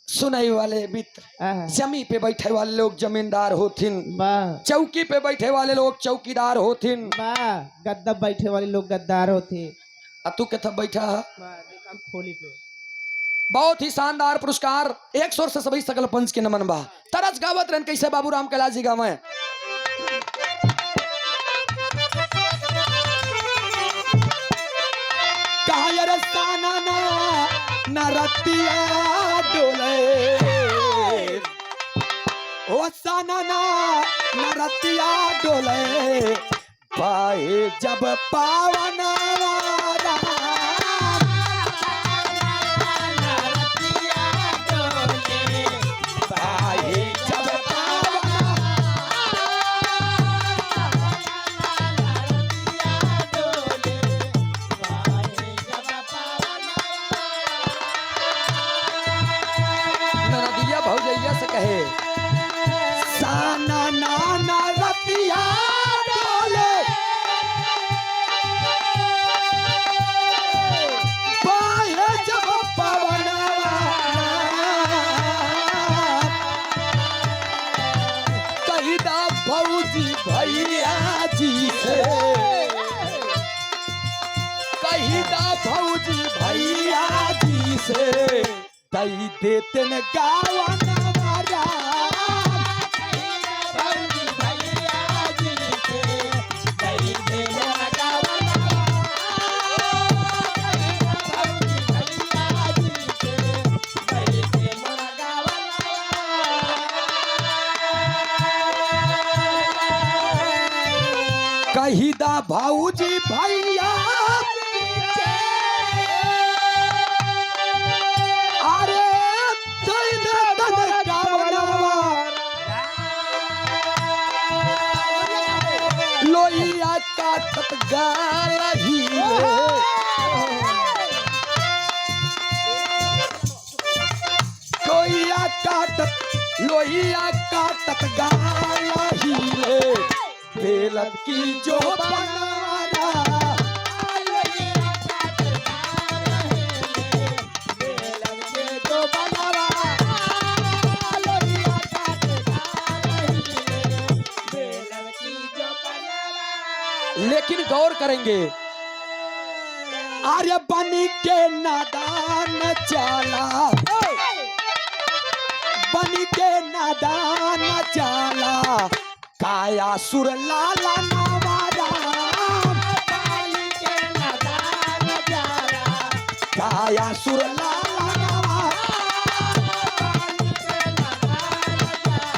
सुनाई वाले मित्र, जमी पे बैठे वाले लोग जमींदार होथिन, चौकी पे बैठे वाले लोग चौकीदार होथिन, गद्दा बैठे वाले लोग गद्दार होते। तू कथा बैठा खोली पे बहुत ही शानदार पुरस्कार। एक स्वर से सभी सकल पंच के नमन बा। तरस गावत रहन कैसे बाबू राम कैलाश जी गावे। कहा यार साना ना नरतिया डोले, ओ साना ना नरतिया डोले, पाए जब पावन भौजैया से कहे साना नाना रतिया डोले, पाए जब पवन कहिदा भौजी भैया जी से, कहिदा भौजी भैया जी से दई देते न गावन वाला, भौजी भैया जी से दई देते न गावन भौजी भैया जी से दई देते न गावन। कहिदा भौजी भैया लोहिया काटत गालही लोहिया काटत गालही बेलत की जो बनाना, बेलत के जो बनावा, लेकिन गौर करेंगे आर्य बनी के नादान चाला, बनी के नादान चाला, काया सुर लाला नवारा, बनी के नादान चाला, काया सुर लाला नवारा, बनी के नादान चाला,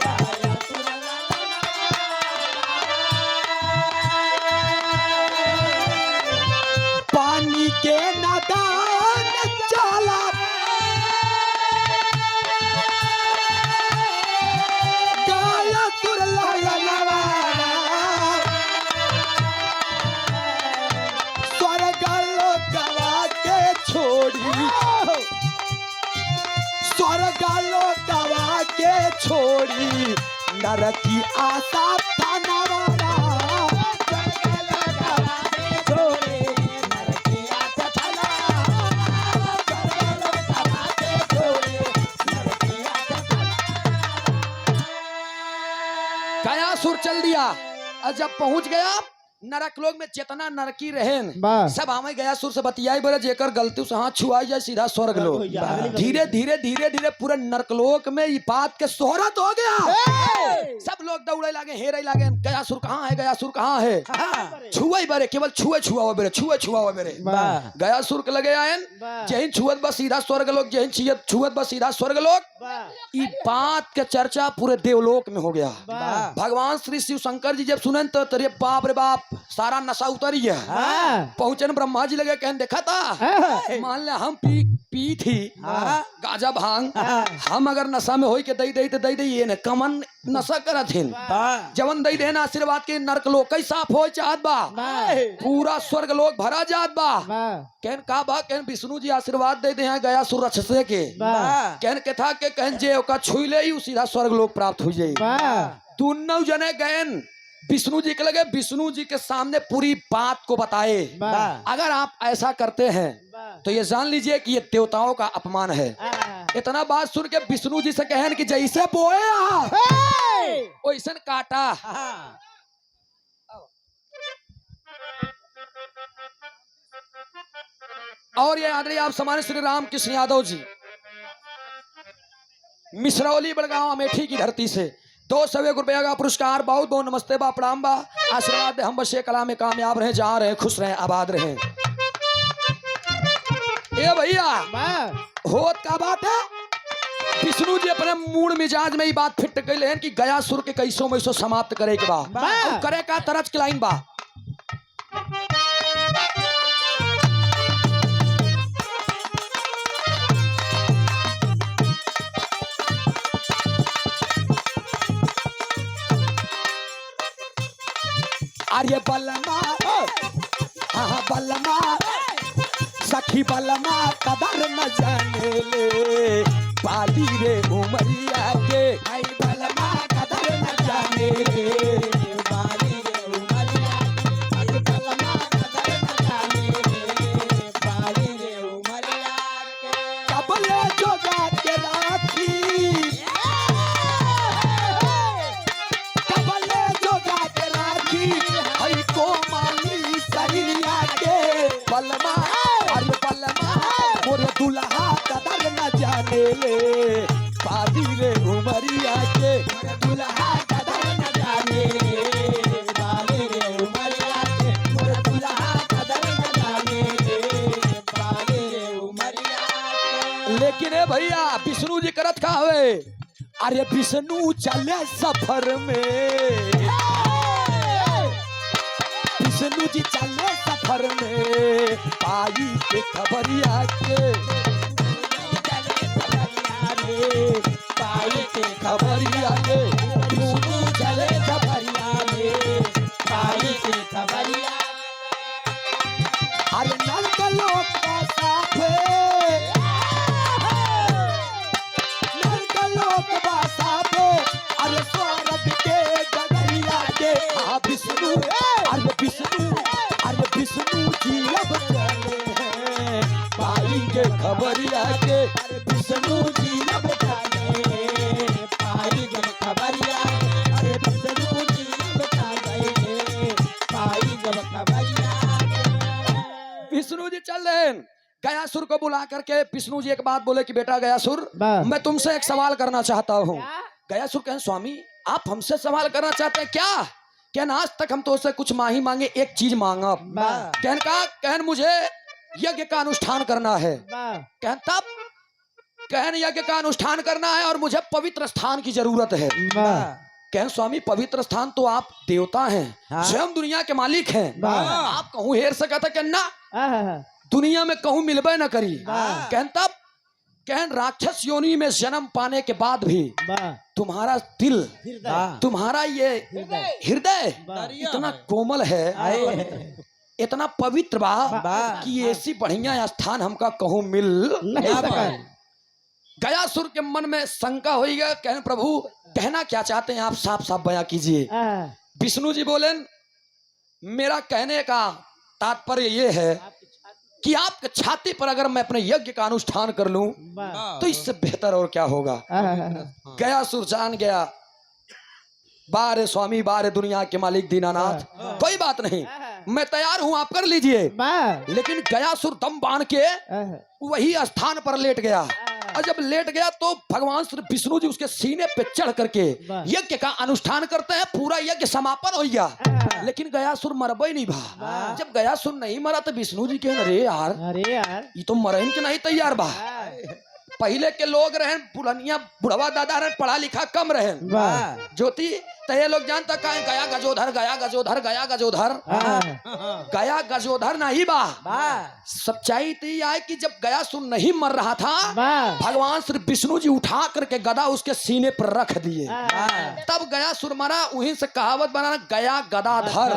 काया सुर पानी के नादान चाला, काया सुर लाला नवारा, स्वर्ग लोकवा के छोड़ी, स्वर्ग लोकवा के छोड़ी नरकी आशा था नवारा, सुर चल दिया। और जब पहुंच गया नरक लोग में जितना नरकी रहेन सब हमें गया सुर से बतियाई बोले जेकर गलती से हाथ छुआई जाए सीधा स्वर्ग लोग। धीरे धीरे धीरे धीरे पूरे नरकलोक में ये बात के शोहरत हो गया। सब लोग दौड़े लागे, हेरे लागे, गया सुर कहाँ है, गया सुर कहाँ है। छुआई बरे केवल छुए छुआ बेरे, छुए छुआ बेरे गया सुर के लगे आयन जहिन छुअत बस सीधा स्वर्ग लोग, जहिन छुअत बस सीधा स्वर्ग लोग। ये बात के चर्चा पूरे देवलोक में हो गया। भगवान श्री शिव शंकर जी जब सुने तो तेरे बाप रे बाप सारा नशा उतरी है। पहुंचन ब्रह्मा जी लगे कहन देखा था मान ले हम पी थी गाजा भांग, हम अगर नशा में हो के दई दई तो दई दई ये न कमन नशा करत हिन। देन जवन दई देन आशीर्वाद के नरक लोग कई साफ हो चाहत बा पूरा स्वर्ग लोग भरा जात बा कहन का बा कहन विष्णु जी आशीर्वाद दे दे हैं गया सुर राक्षसे के कहन के था के कहन जे ओका छुई ले ही सीधा स्वर्ग लोग प्राप्त हो जाई दोनों जने गयन विष्णु जी के लगे विष्णु जी के सामने पूरी बात को बताए अगर आप ऐसा करते हैं तो ये जान लीजिए कि ये देवताओं का अपमान है। इतना बात सुन के विष्णु जी से कहन कि जैसे बोए वैसे काटा। और ये आदरणीय आप समान्य श्री राम कृष्ण यादव जी मिश्रौली बड़गांव अमेठी की धरती से 200 रुपया का पुरस्कार। बहुत बहुत नमस्ते बा प्रणाम बा आशीर्वाद दे हम बसे कला में कामयाब रहे जहाँ रहे खुश रहे आबाद रहे। ए भैया होत का बात है विष्णु जी अपने मूड मिजाज में ही बात फिट कैले हैं कि गया सुर के कैसो मैसो समाप्त करे के बा करे का तरज के लाइन बा। अरे बलमा हाँ बलमा सखी बलमा कदर न जाने ले पाली रे उमरिया के आई बलमा कदर न जाने ले पाली रे उमरिया आई बलमा कदर न जाने ले पाली रे उमरिया के कबले जोगा के राखी कबले जोगा के राखी आई कोमली सरिया के बलमा अरे बलमा मोर दुल्हा कदर न जाने ले पादी रे उमरिया के मोर दुल्हा कदर न जाने ले पादी रे उमरिया के मोर दुल्हा कदर न जाने ले पादी रे उमरिया के। लेकिन ए भैया विष्णु जी करत का हवे अरे विष्णु चले सफर में विष्णु जी चले सफर में पाई के खबरिया के पाई के खबरिया के विष्णु चले सफरिया में पाई के खबरिया अरे नरक लोक का साफे नरक लोक का साफे अरे स्वर्ग के गगरिया के विष्णु अरे विष्णु जी अब चले हैं पाई के खबरिया के अरे विष्णु जी अब चले पाई के खबरिया अरे विष्णु जी अब चले पाई के खबरिया। विष्णु जी चल रहे हैं गयासुर को बुला करके विष्णु जी एक बात बोले कि बेटा गयासुर मैं तुमसे एक सवाल करना चाहता हूँ। गयासुर कहें स्वामी आप हमसे सवाल करना चाहते हैं क्या? कहन आज तक हम तो उससे कुछ माही मांगे एक चीज मांगा कहन का कहन मुझे यज्ञ का अनुष्ठान करना है कहन तब कहन यज्ञ का अनुष्ठान करना है और मुझे पवित्र स्थान की जरूरत है। कहन स्वामी पवित्र स्थान तो आप देवता हैं स्वयं दुनिया के मालिक हैं आप कहूँ हेर सका था कहना दुनिया में कहूँ मिलबे न करी कहन तब कहन राक्षस योनि में जन्म पाने के बाद भी तुम्हारा दिल तुम्हारा ये हृदय इतना कोमल है इतना पवित्र बा कि ऐसी बढ़िया स्थान हमका कहूँ मिल नहीं सका। गयासुर के मन में शंका हो गया कहन प्रभु कहना क्या चाहते हैं आप साफ साफ बयां कीजिए। विष्णु जी बोले मेरा कहने का तात्पर्य ये है कि आपके छाती पर अगर मैं अपने यज्ञ का अनुष्ठान कर लूं तो इससे बेहतर और क्या होगा। गयासुर जान गया बारे स्वामी बारे दुनिया के मालिक दीनानाथ कोई बात नहीं मैं तैयार हूं आप कर लीजिए। लेकिन गयासुर दम बांध के वही स्थान पर लेट गया और जब लेट गया तो भगवान श्री विष्णु जी उसके सीने पे चढ़ करके यज्ञ का अनुष्ठान करते हैं पूरा यज्ञ समापन हो गया। लेकिन गयासुर मरबे नहीं भा। जब गयासुर नहीं मरा तो विष्णु जी कहे अरे यार ये तो मरन के नहीं तैयार बा पहले के लोग रहे पुरानिया बुढ़वा दादा रहे पढ़ा लिखा कम रहे वाह ज्योति तय लोग जानता कहें गया गजोधर गया गजोधर गया गजोधर गया गजोधर नहीं बा सच्चाई तो ये है कि जब गया सुर नहीं मर रहा था भगवान श्री विष्णु जी उठा करके गदा उसके सीने पर रख दिए तब गया सुर मरा वहीं से कहावत बना गया गदाधर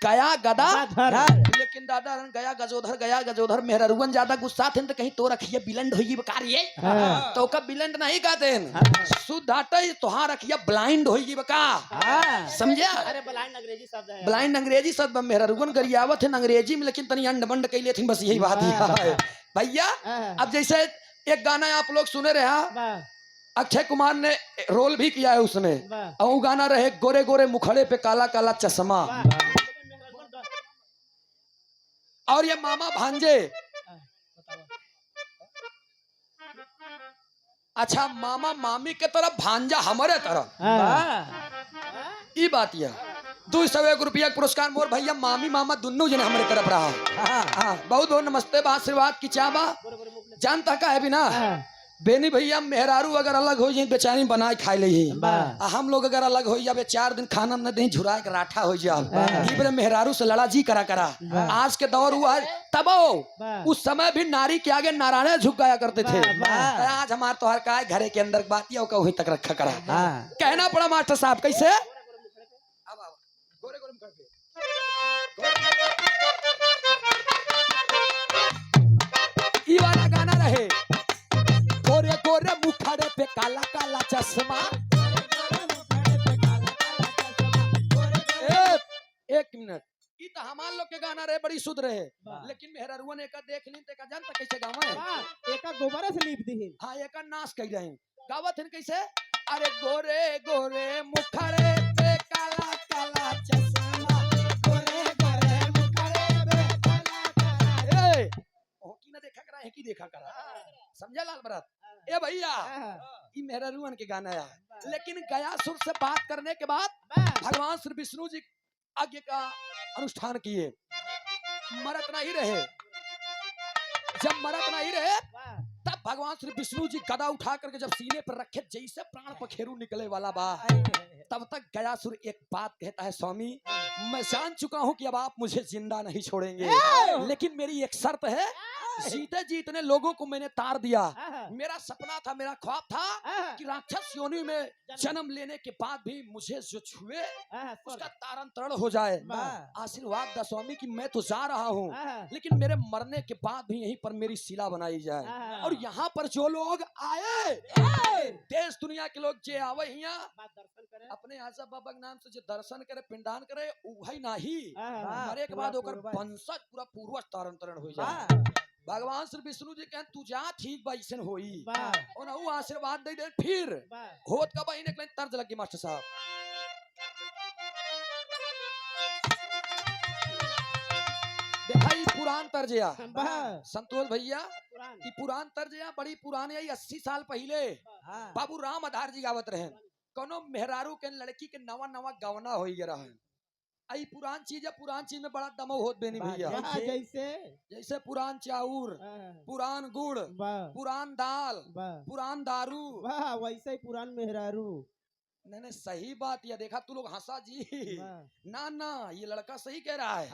गया गदाधर लेकिन दादा गया गजोधर मेहरुवन ज्यादा गुस्सा थे तो कहीं तो रखिए बिलंड होगी बेकार ये तो का बिलंड नहीं कहते शुद्ध हटे तुहार रखिए ब्लाइंड होगी बका समझे अरे ब्लाइंड अंग्रेजी शब्द है ब्लाइंड अंग्रेजी शब्द मेहरुवन गरियावत है अंग्रेजी में लेकिन तनी अंड बंड कैले थी बस यही बात है भैया अब जैसे एक गाना आप लोग सुने रहे अक्षय कुमार ने रोल भी किया है उसमें और वो गाना रहे गोरे गोरे मुखड़े पे काला काला चश्मा और ये मामा भांजे अच्छा मामा मामी के तरफ भांजा हमारे तरफ ये बात यह 200 रुपया पुरस्कार मोर भैया मामी मामा दोनों जने हमारे तरफ रहा बहुत बहुत नमस्ते बा आशीर्वाद की चाबा जानता का है भी ना बेनी भैया मेहरारू अगर अलग हो जाए बेचारी बनाए खाए ले हम लोग अगर अलग हो जाए 4 दिन खाना न दे झुरा के राठा हो जाए मेहरारू से लड़ा जी करा करा आज के दौर हुआ है तब उस समय भी नारी के आगे नारायण झुक गया करते थे आज हमारे तो हर का घरे के अंदर बात वहीं तक रखा करा कहना पड़ा मास्टर साहब कैसे ये वाला गाना रहे गोरे गोरे मुखड़े पे काला काला चश्मा एक मिनट ये तो हमारे लोग के गाना रहे बड़ी शुद्ध रहे लेकिन मेहरुआ ने देख ली तो जानता कैसे गावा है एक गोबरा से लीप दी हाँ एक नाश कह रहे गावत है कैसे अरे गोरे गोरे मुखड़े पे काला काला चश्मा गोरे गोरे मुखड़े पे काला काला होकी ना देखा करा है कि देखा करा समझा लाल बरात ए भैया ये मेहरुवन के गाना है लेकिन गया सुर से बात करने के बाद भगवान श्री विष्णु जी आज्ञा का अनुष्ठान किए मरत नहीं रहे जब मरत नहीं रहे तब भगवान श्री विष्णु जी गदा उठा करके जब सीने पर रखे जैसे प्राण पखेरु निकले वाला बा तब तक गयासुर एक बात कहता है स्वामी मैं जान चुका हूं कि अब आप मुझे जिंदा नहीं छोड़ेंगे लेकिन मेरी एक शर्त है जीते जीतने लोगों को मैंने तार दिया मेरा सपना था मेरा ख्वाब था कि राक्षस योनि में जन्म लेने के बाद भी मुझे जो छुए उसका तारण तरण हो जाए आशीर्वाद दा स्वामी कि मैं तो जा रहा हूँ लेकिन मेरे मरने के बाद भी यहीं पर मेरी शिला बनाई जाए और यहाँ पर जो लोग आए देश दुनिया के लोग जे आवे यहाँ अपने आजा बाबा के नाम से जो दर्शन करे पिंडान करे वही नाही मरे के बाद होकर वंशज पूरा पूर्वज तारण तरण हो जाए भगवान श्री विष्णु जी कहते तू जा ठीक बाइसन होई और ना वो आशीर्वाद दे दे फिर होत का बाई ने तर्ज लगी मास्टर साहब देखा ये पुरान तर्जया संतोष भैया ये पुरान तर्जया बड़ी पुरानी है 80 साल पहले बाबू राम आधार जी गावत रहे कोनो मेहरारू के लड़की के नवा नवा गवना हो रहा है आई पुरान चीज है पुरान चीज में बड़ा दमो होत बेनी भैया जैसे पुरान चाउर पुरान गुड़ पुरान दाल पुरान दारू वैसे ही पुरान मेहरारू नहीं सही बात यह देखा तू लोग हंसा जी ना ना ये लड़का सही कह रहा है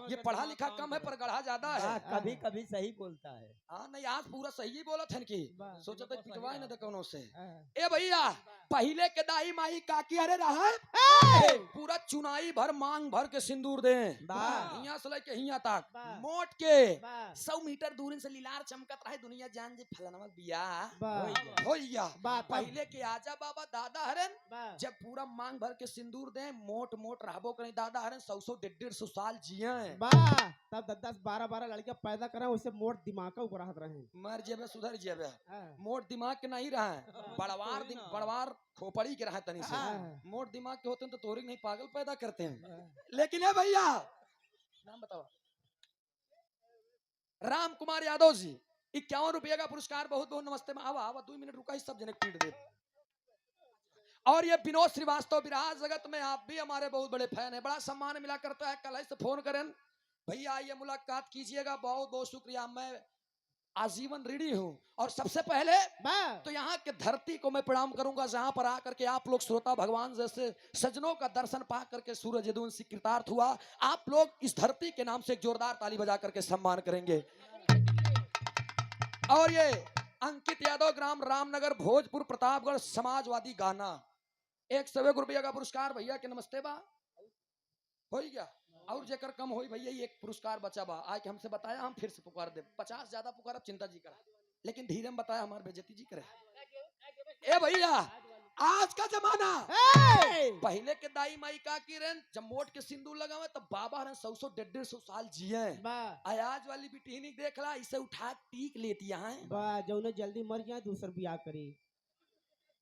ये पढ़ा लिखा कम है पर गढ़ा ज्यादा है कभी कभी सही बोलता है हाँ नहीं आज पूरा सही बोला था कि सोचा था पिटवाए ना कौनों से ए भैया पहले के दाई माई काकी अरे रहा है पूरा चुनाई भर मांग भर के सिंदूर दे हिया से लेके हिया तक मोट के 100 मीटर दूर से लीलार चमकत रहे दुनिया जान जे फलनवा बिया होइया पहले के आजा बाबा दादा हरन जब पूरा मांग भर के सिंदूर दे मोट मोट रहबो करे दादा हरन 100-150 साल जिए तब 10-12 लड़के पैदा करे उसे मोट दिमाग का ऊपर हाथ रहे मर जेबे सुधर जेबे मोट दिमाग के नहीं रहे बड़वार खोपड़ी के रहे तनी से मोट दिमाग के होते हैं तो तोरी नहीं पागल पैदा करते हैं लेकिन है भैया नाम बताओ राम कुमार यादव जी 51 रुपये का पुरस्कार बहुत बहुत नमस्ते में आवा 2 मिनट रुका सब जने पीट दे और ये विनोद श्रीवास्तव विराज जगत में आप भी हमारे बहुत बड़े फैन हैं बड़ा सम्मान मिला करता है कल से फोन करें भैया आइए मुलाकात कीजिएगा बहुत बहुत शुक्रिया मैं आजीवन ऋणी हूँ। और सबसे पहले तो यहाँ के धरती को मैं प्रणाम करूंगा, जहां पर आकर के आप लोग श्रोता भगवान जैसे सज्जनों का दर्शन पा करके सूरज यदुवंशी कृतार्थ हुआ। आप लोग इस धरती के नाम से एक जोरदार ताली बजा करके सम्मान करेंगे। और ये अंकित यादव, ग्राम रामनगर, भोजपुर, प्रतापगढ़, समाजवादी गाना, 101 रुपया का पुरस्कार भैया के नमस्ते बा। हो गया और जेकर कम होई भैया एक पुरस्कार बचा बा। आज हमसे बताया, हम फिर से पुकार दे 50 ज्यादा पुकार, अब चिंता जी करा, लेकिन धीरे में बताया हमारे बेइज्जती जी करे। ए भैया आज का जमाना, पहले के दाई माई का की रन जब मोट के सिंदूर लगावे तब बाबा रन 100 150 साल जिए। आज वाली बेटी नहीं देख ला, इसे उठा टीक लेती है जो जल्दी मर जाए दूसर बियाह करी।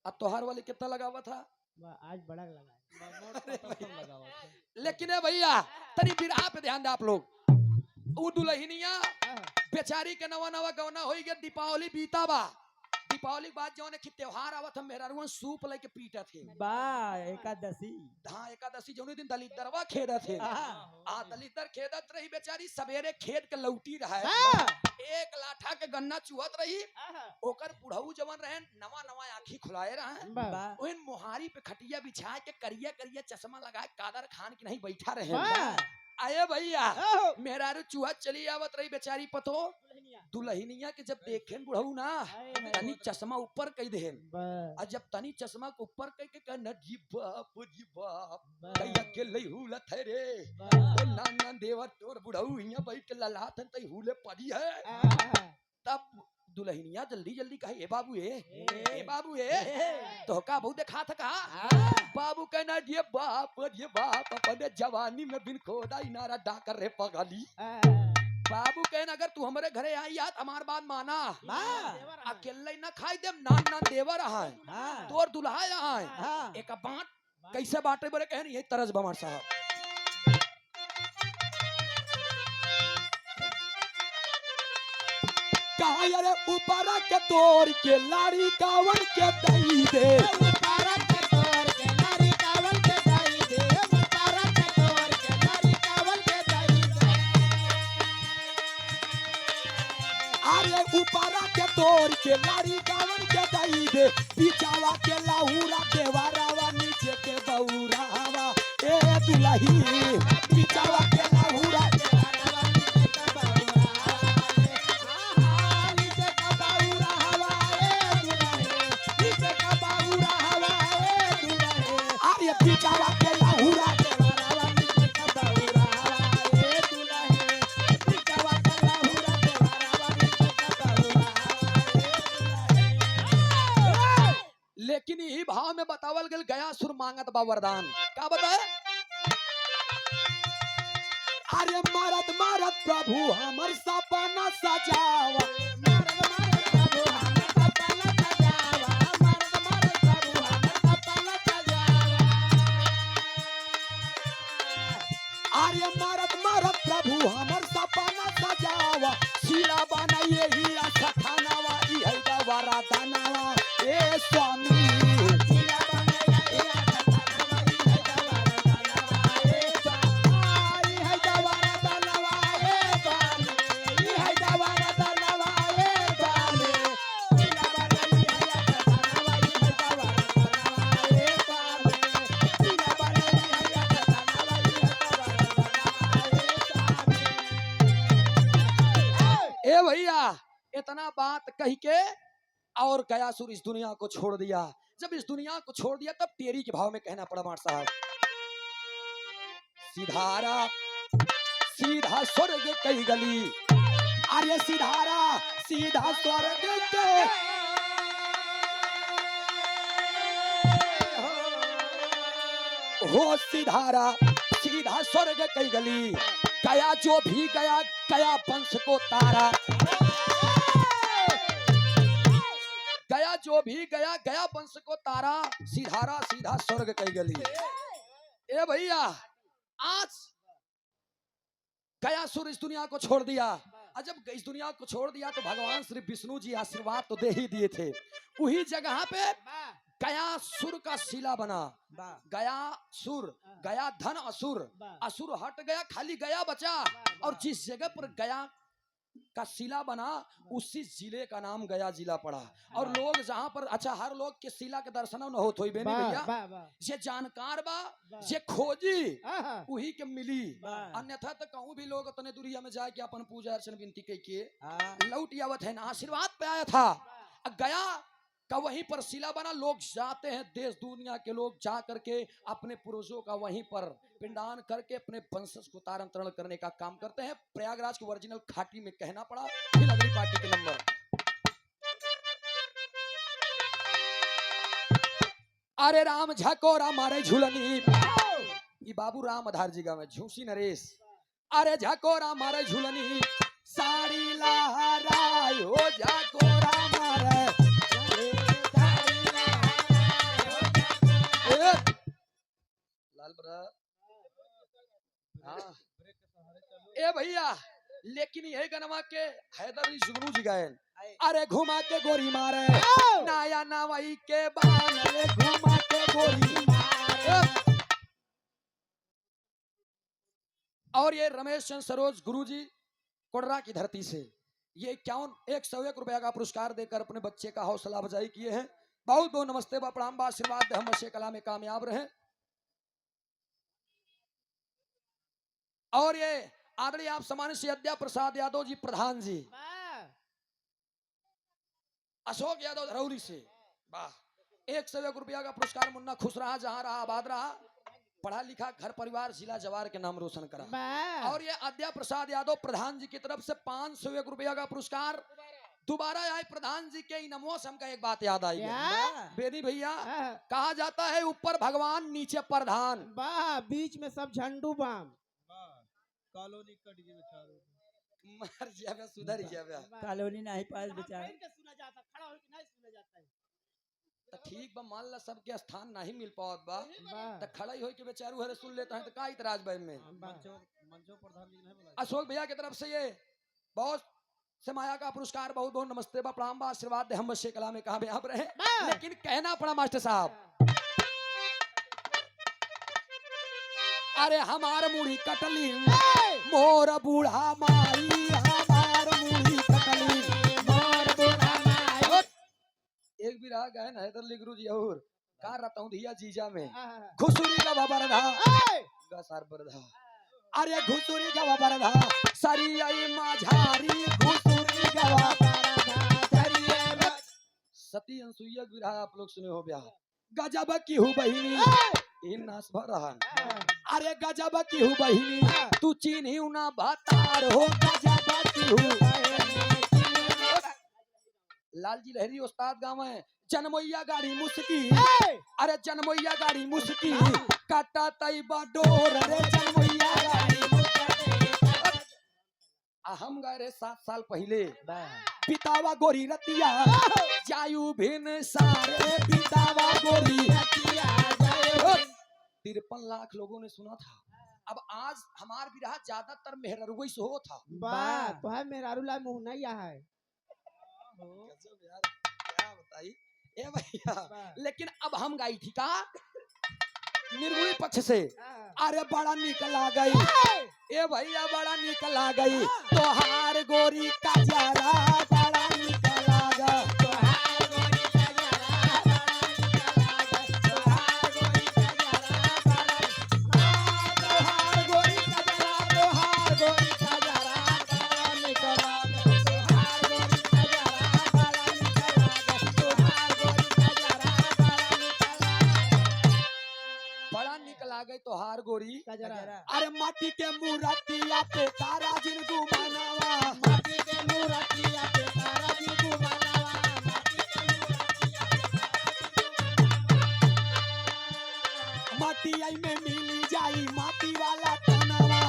अब तोहार वाली कितना लगावा था? आज बड़ा लगा लेकिन भैया तनी बिरहा पे ध्यान दे आप लोग। उ दुल्हनिया बेचारी के नवा नवा गवना हो गया, दीपावली बीता बा। दीपावली बाद जो ने त्योहार आवत हम मेहरारुआ सूप लेके पीटा थे बा एकादशी। हाँ एकादशी जो दिन दलितरवा खेदा थे। दलितर खेदत रही बेचारी, सवेरे खेद के लौटी रहा है। एक लाठा के गन्ना चुहत रही, ओकर बुढ़ऊ जवन रहे नवा नवा आँखी खुलाए रहे, ओइन मोहारी पे खटिया बिछा के करिया करिया चश्मा लगाए कादर खान की नहीं बैठा रहे। आये भैया मेहरारू चूहा चली आवत रही बेचारी पतो दुल्हनिया के जब देखें बुढ़ऊ ना तनी चश्मा ऊपर कई दे, और जब तनी चश्मा को ऊपर कई के कहना जी बाप कैया के लई हुलत है रे नान देवर तोर बुढ़ऊ हिया बैठ के ललात तई हुले पड़ी है। तब दुल्हनिया जल्दी जल्दी कहे ए बाबू ए बाबू तो का बहु देखा था कहा बाबू कहना ये बाप अपने जवानी में बिन खोदा इनारा डाकर रे पगली। बाबू कहना अगर तू हमारे घरे आई यार हमार बात माना, अकेले न खाई दे नान नान देवर है तोर दुल्हा है एक बांट कैसे बांटे बड़े कहनी यही तरस बमर साहब। अरे ऊपर के तोड़ के लाड़ी कावन के दई दे, ऊपर के तोड़ के लाड़ी कावन के दई दे, ऊपर के तोड़ के लाड़ी कावन के दई दे। अरे ऊपर के तोड़ के लाड़ी कावन के दई दे, पिछावा के लाहुरा देवारावा नीचे के बौरावा ए दुल्ही पिछावा के लाहुरा लेकिन यही भाव में बतावल गल गया सुर मांगत बा वरदान का बताए। अरे मारत मारत प्रभु हमर सपना सजावा, मारत मारत प्रभु हमर सपना सजावा, मारत मारत प्रभु हमर सपना सजावा। अरे मारत मारत प्रभु हमर सपना सजावा, शीला बनाइए ही सखानावा ई है दवारा दानावा ए स्वामी। ए भैया इतना बात कह के और गयासुर इस दुनिया को छोड़ दिया। जब इस दुनिया को छोड़ दिया तब तेरी के भाव में कहना पड़ा मार साहब। सिधारा सीधा स्वर्ग कई गली, अरे सिधारा सीधा स्वर्ग के हो सिधारा सीधा स्वर्ग कई गली, गया जो भी गया गया वंश को तारा, गया जो भी गया गया वंश को तारा, सिधारा सीधा स्वर्ग कई गली। ए भैया आज गयासुर इस दुनिया को छोड़ दिया, और जब इस दुनिया को छोड़ दिया तो भगवान श्री विष्णु जी आशीर्वाद तो दे ही दिए थे। वही जगह पे गयासुर का शिला बना, गयासुर गया धन असुर, असुर हट गया खाली गया बचा, और जिस जगह पर गया का शिला बना, उसी जिले का नाम गया जिला पड़ा। और लोग जहाँ पर अच्छा हर लोग के शिला के दर्शन न होत होई बेनी भैया, जे जानकार बा जे खोजी वही के मिली, अन्यथा तो कहूँ भी लोग उतने दूरिया में जाके अपन पूजा अर्चन विनती के लौट आवत है ना, आशीर्वाद पे आया था। गया का वहीं पर शिला बना, लोग जाते हैं, देश दुनिया के लोग जा करके अपने पूर्वजों का वहीं पर पिंडदान करके अपने वंशज को तारण तरण करने का काम करते हैं। प्रयागराज के ओरिजिनल खाटी में कहना पड़ा। फिर अगली पार्टी के नंबर, अरे राम झकोरा मारे झूलनी, ये बाबू राम आधार जी में झूसी नरेश, अरे झकोरा मारे झूलनी, साड़ी लहरायो झकोरा मारे, लाल ब्रदर हाँ ए भैया, लेकिन यही गनमा के हैदर जुगनू जी गायन, अरे घुमा के गोरी मारे नाया नावाई के बान, अरे घुमा के गोरी मारे। और ये रमेश चंद्र सरोज गुरुजी कोडरा की धरती से ये 101 रुपया का पुरस्कार देकर अपने बच्चे का हौसला अफजाई किए हैं। बहुत बहुत नमस्ते बा प्रणाम बा आशीर्वाद, हम बच्चे कला में कामयाब रहे। और ये आदरणीय आप सम्मानित श्री अद्या प्रसाद यादव जी प्रधान जी, अशोक यादव धरौली से, वाह 101 रुपया का पुरस्कार। मुन्ना खुश रहा, जहां रहा आबाद रहा, पढ़ा लिखा, घर परिवार, जिला जवार के नाम रोशन करा। और ये अद्या प्रसाद यादव प्रधान जी की तरफ से 501 रुपया का पुरस्कार दोबारा आए प्रधान जी के इनामों से। हमका एक बात याद आई बेनी भैया, कहा जाता है ऊपर भगवान नीचे प्रधान, बीच में सब झंडू बाम, कॉलोनी कट गई चारों मर जावे सुधर जावे, कॉलोनी नहीं पास बेचारा सुना जाता, खड़ा होके नहीं सुना जाता है। तो ठीक बा, मान ला सबके स्थान नहीं मिल पावत बा, तो खड़ा ही होई के बेचारू हरे सुन लेता है, तो का इतराज बा में। मंचो प्रधान जी नहीं बोला। अशोक भैया की तरफ से ये बहुत से माया का पुरस्कार, बहुत बहुत नमस्ते बा प्रणाम बा आशीर्वाद दे, हम बच्चे कला में कहां आप रहे। लेकिन कहना पड़ा मास्टर साहब, अरे हमार मुड़ी कटली मोर बूढ़ा माई, हमार मुड़ी कटली मोर बूढ़ा माई। एक भी रहा गायन हैदर गुरु जी और का रहता हूँ धिया जीजा में, घुसुरी का बाबा रहा सार बरधा, अरे घुसुरी का बाबा रहा सरी आई माझारी, घुसुरी का बाबा रहा सती अनसुईया विरहा आप लोग सुने हो ब्याह। गजब की हूँ बहिनी इन नास भर रहा, अरे गजब की हूँ बहिनी तू चीनी ना बतार हो, गजब की हूँ। लालजी लहरी उस्ताद गाँव है, जनमैया गाड़ी मुस्की, अरे जनमैया गाड़ी मुस्की, काटा तई बाडोर, अरे जनमैया गाड़ी हम गए रहे 7 साल पहले, पितावा गोरी रतिया जायु भिन सारे, पितावा गोरी रतिया 53 लाख लोगों ने सुना था। अब आज हमार भी रहा ज्यादातर मेहररुई से हो था, तो है मेहरारू ला मुंह नहीं है। यार क्या बताई ए भैया। लेकिन अब हम गाई थी का निर्गुणी पक्ष से, अरे बड़ा निकला गई ए भैया, बड़ा निकला गई तोहार गोरी का जरा, बड़ा निकला गया तोहार गोरी का जरा, तोहार गोरी का जरा, तोहार गोरी का जरा, बड़ा निकला गया तोहार गोरी का जरा, बड़ा निकला गया तोहार गोरी का जरा, बड़ा निकला गई तोहार गोरी का जरा। अरे माटी के मूर्तिया पे तारा जिन गुमानवा, माटी के मूर्तिया पे तारा जिन गुमानवा, माटी आई में मिली जाई माटी वाला तनवा,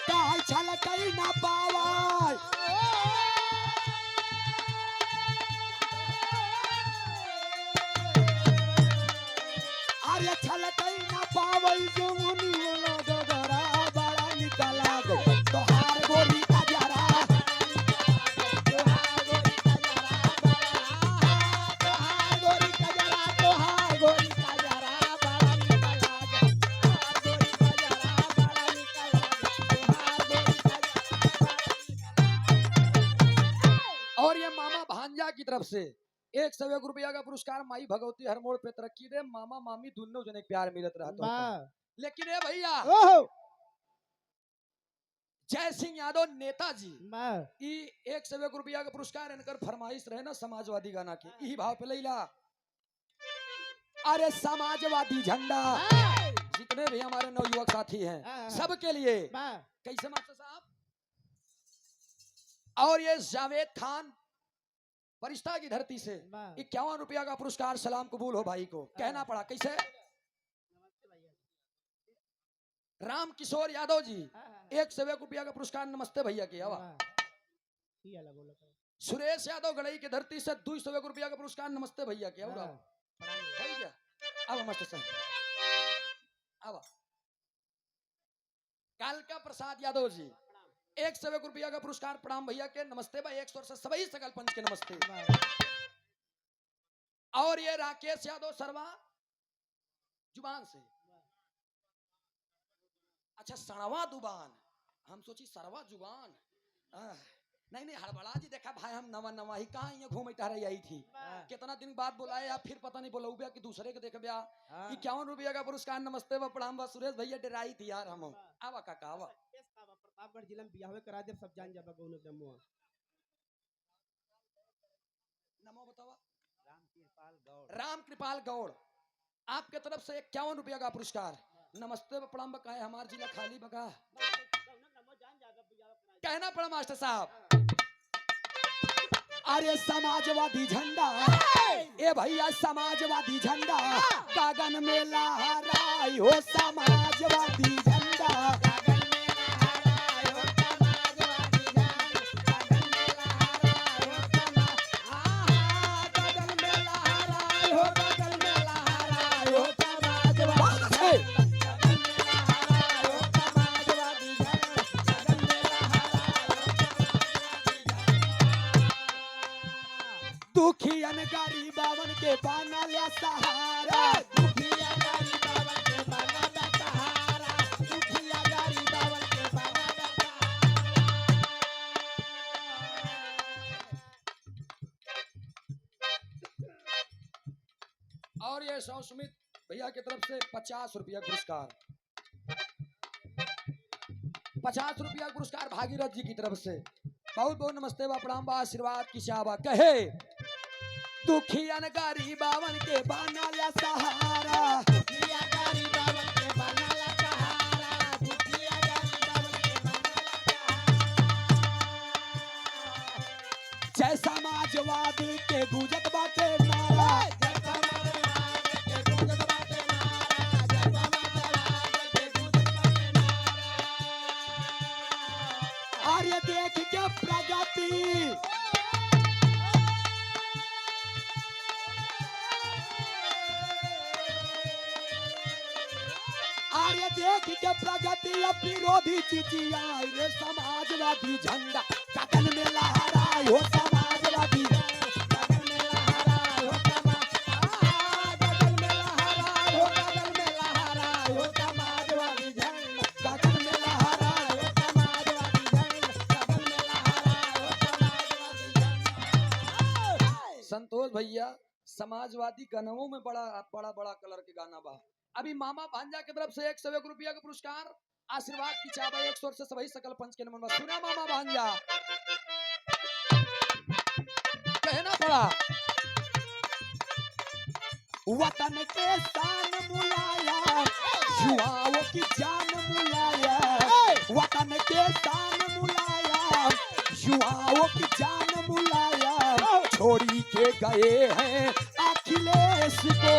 काहे छलकई ना पावाई, अरे छलकई ना पावई जुमुनी वाला डगरा, बड़ा निकला गई तोहार गोरी का जरा, तोहार गोरी का जरा, की तरफ से 101 रुपया का पुरस्कार। माई भगवती हर मोड़ पे तरक्की दे, मामा मामी दोनों जने प्यार मिलत रहता। वाह लेकिन ए भैया ओहो जय सिंह यादव नेताजी वाह ई 101 रुपया का पुरस्कार इनकर फरमाइश रहे ना समाजवादी गाना की, यही भाव पे लैला। अरे समाजवादी झंडा जितने भी हमारे नवयुवक साथी हैं सबके लिए। वाह कैसे मास्टर साहब? और ये जावेद खान परिश्ता की धरती से 51 रुपया का पुरस्कार। सलाम कबूल हो भाई को। कहना पड़ा कैसे? राम किशोर यादव जी 101 रुपया का पुरस्कार। नमस्ते भैया की आवा। सुरेश यादव गड़ई की धरती से 201 रुपया का पुरस्कार। नमस्ते भैया की आवा। भैया आवा मास्टर साहब आवा। कालका प्रसाद यादव जी 101 रुपया का पुरस्कार। प्रणाम भैया के। नमस्ते भाई 100 से सभी सकल पंच के नमस्ते। और ये राकेश यादव सरवा जुबान से। अच्छा सड़वा दुबान, हम सोची सरवा जुबान। नहीं हड़बड़ा जी देखा भाई हम नवा नवा ही कहाँ ये घूमे टहरे आई थी। कितना दिन बाद बुलाए या फिर पता नहीं बोला कि दूसरे के देख ब्या। 51 रुपया का पुरस्कार। नमस्ते व प्रणाम व सुरेश भैया डराई थी यार हम। आवा काका आवा। प्रतापगढ़ जिला में बियाह करा दे सब जान जाबा गौन जम्मू। नमो बतावा। राम कृपाल गौड़ आपके तरफ से 51 रुपया का पुरस्कार। नमस्ते व प्रणाम बकाए हमार जिला खाली बका। कहना पड़ा मास्टर साहब। अरे समाजवादी झंडा ए भैया समाजवादी झंडा गगन में लहराई हो। समाजवादी झंडा दुखियन गरीबन के बनल सहारा। दुखिया गरीबन के बनल सहारा। दुखिया गरीबन के बनल सहारा। और ये सुमित भैया की तरफ से 50 रुपया पुरस्कार। 50 रुपया पुरस्कार भागीरथ जी की तरफ से। बहुत बहुत नमस्ते व प्रणाम व आशीर्वाद की चावा। कहे दुखियन गरीबन के बनल सहारा। दुखिया गरीबन के बनल सहारा। दुखिया गरीबन के बनल सहारा। जय समाजवादी के गुजत बाटे नारा। जय समाजवादी के गुजत बाटे नारा। जय समाजवादी के गुजत बाटे नारा। अरे देख के प्रगति देख के प्रगति विरोधी चिचियाई रे। समाजवादी झंडा गगन में लहराई हो। समाजवादी गगन में लहराई हो। गगन में लहराई हो। गगन में लहराई हो। समाजवादी झंडा गगन में लहराई हो। समाजवादी झंडा गगन में लहराई हो। समाजवादी झंडा। संतोष भैया समाजवादी गानों में बड़ा बड़ा बड़ा कलर के गाना बा। अभी मामा भांजा की तरफ से 101 रुपया का पुरस्कार। आशीर्वाद की चाबा 100 से सभी सकल पंच के नमन। सुना मामा भांजा कहना पड़ा। वतन के शान मुलाया युवाओं की जान मुलाया। वतन के शान मुलाया युवाओं की जान मुलाया। छोड़ी के गए हैं अखिलेश को।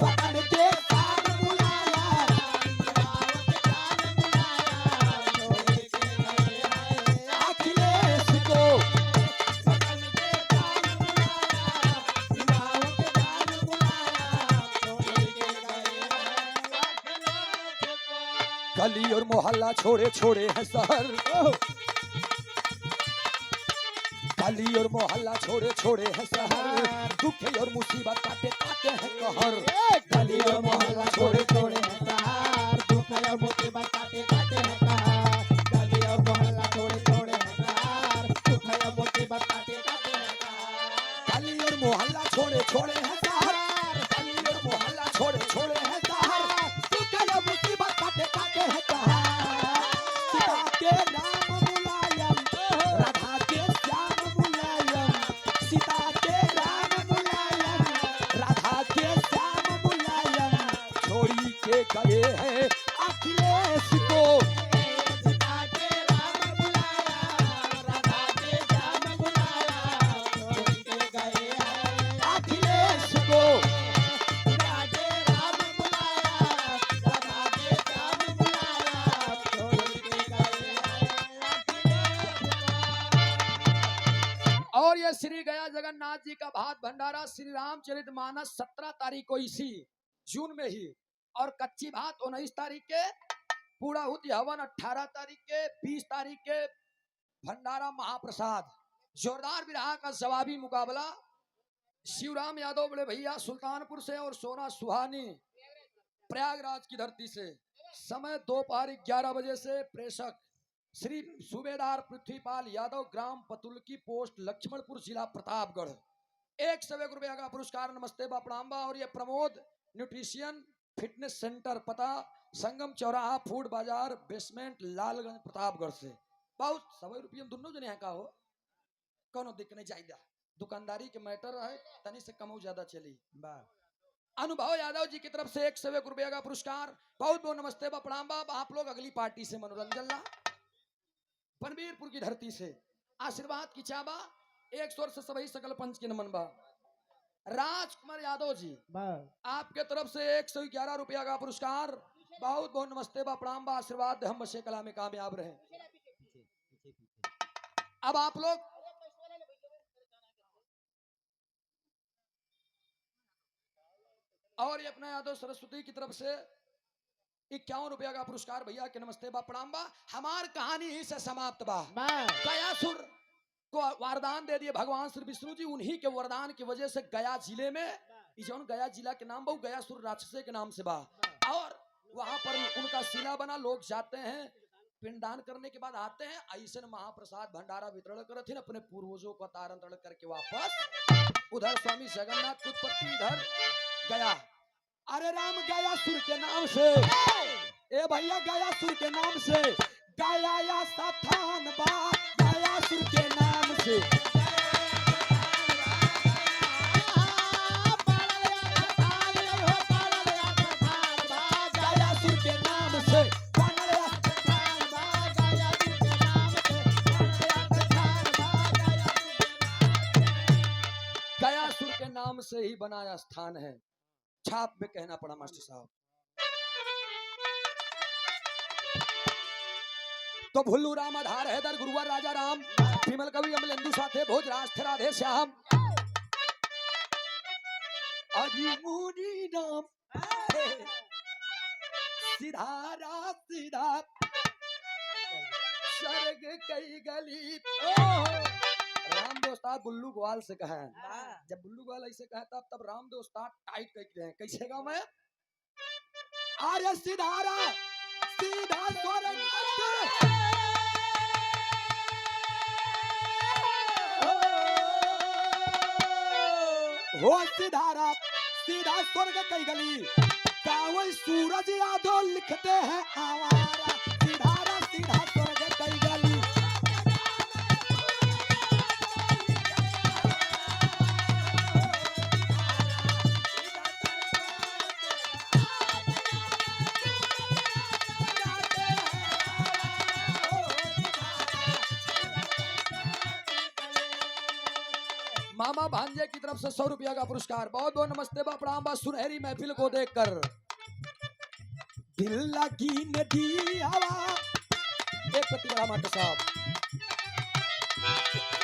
वतन के शान मुलाया छोड़ी के गए हैं अखिलेश को। वतन के शान मुलाया युवाओं की जान मुलाया। छोड़ी के गए हैं अखिलेश को। गली और मोहल्ला छोड़े छोड़े हैं शहर। गली और मोहल्ला छोड़े छोड़े हैं शहर। दुख और मुसीबत काटे काटे हैं कहर। गली और मोहल्ला छोड़े छोड़े हैं शहर। दुख और मुसीबत काटे काटे हैं कहर। गली और मोहल्ला छोड़े छोड़े हैं शहर। दुख और मुसीबत काटे काटे हैं कहर। मोहल्ला छोड़े छोड़े है शहर, गली और मोहल्ला छोड़े छोड़े है शहर, तू क्या मुसीबत काटे काटे है कहर। सीता के राम मुलायम, राधा के श्याम मुलायम, सीता के राम मुलायम, राधा के श्याम मुलायम, छोड़ी के गए हैं अखिलेश को। और ये श्री गया जगन्नाथ जी का भात भंडारा श्री रामचरितमानस 17 तारीख को इसी जून में ही, और कच्ची भात 19 तारीख के, पूर्णाहुति हवन 18 तारीख के, 20 तारीख के भंडारा महाप्रसाद। जोरदार विरहा का जवाबी मुकाबला शिवराम यादव बड़े भैया सुल्तानपुर से और सोना सुहानी प्रयागराज की धरती से। समय दोपहर 11 बजे से। प्रेषक श्री सूबेदार पृथ्वीपाल यादव, ग्राम पतुलकी, पोस्ट लक्ष्मणपुर, जिला प्रतापगढ़। 101 रुपया का पुरस्कार। नमस्ते बा प्रणाम बा। और ये प्रमोद न्यूट्रिशियन फिटनेस सेंटर, पता संगम चौराहा, फूड बाजार, बेसमेंट, लालगंज, प्रतापगढ़ से। बहुत 100 रुपये दोनों जने का हो, कौनो दिक्कत नहीं चाहिए। दुकानदारी के मैटर है, तनी से कम हो ज्यादा चली। अनुभव यादव जी की तरफ से 101 रुपया का पुरस्कार। बहुत बहुत नमस्ते बा प्रणाम बा। आप लोग अगली पार्टी से मनोरंजन ला। पनवीरपुर की धरती से आशीर्वाद की चाबा, 1 स्वर से सभी सकल पंच के नमन बा। राजकुमार यादव जी आपके तरफ से 111 रुपया का पुरस्कार। बहुत बहुत नमस्ते बा प्रणाम बा। आशीर्वाद हम बशे कला में कामयाब रहे। अब आप लोग और ये अपना यादव सरस्वती की तरफ से 51 रुपया का पुरस्कार। भैया के नमस्ते बा प्रणाम बा। हमार कहानी ही से समाप्त बा। गयासुर को वरदान दे दिए भगवान श्री विष्णु जी। उन्हीं के वरदान की वजह से गया जिले में, जौन गया जिला के नाम बा, गयासुर राक्षसे के नाम से बा। और वहां पर उनका शिला बना। लोग जाते हैं, पिंडदान करने के बाद आते हैं, ऐसे महाप्रसाद भंडारा वितरण करते हैं, अपने पूर्वजों को तारण करके वापस। उधर स्वामी जगन्नाथ की उत्पत्ति इधर गया। अरे राम गयासुर के नाम से, ए भैया गयासुर के नाम से, गया स्थान बा गयासुर के नाम से। गयासुर के नाम से गयासुर के नाम से ही बनाया स्थान है। छाप में कहना पड़ा मास्टर साहब। तो भुल्लू राम, आधार हैदर, गुरुवर राजा राम, विमल कवि अमलेंदु साथे, भोज राज थे राधे श्याम, अजीमुनी नाम सिधारा सीधा स्वर्ग कई गली। राम दोस्ताद बुल्लू ग्वाल से कहा है। जब बुल्लू ग्वाल ऐसे कहा तब राम दोस्ताद टाइट कहते हैं। कैसे गाँव में आर्य सिधारा सीधा स्वर्ग हो, सिधारा सीधा स्वर्ग कई गली। कावल सूरज यादव लिखते हैं आवारा, सिधारा सीधा स्वर्ग कई गली। मामा भांजे की तरफ से 100 रुपया का पुरस्कार। बहुत बहुत नमस्ते बा प्रणाम बा। सुनहरी महफिल को देखकर दिल लगी नदी हवा, एक पति बड़ा मास्टर साहब।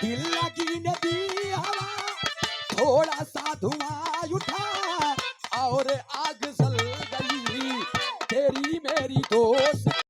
दिल लगी नदी हवा, थोड़ा सा धुआं उठा और आग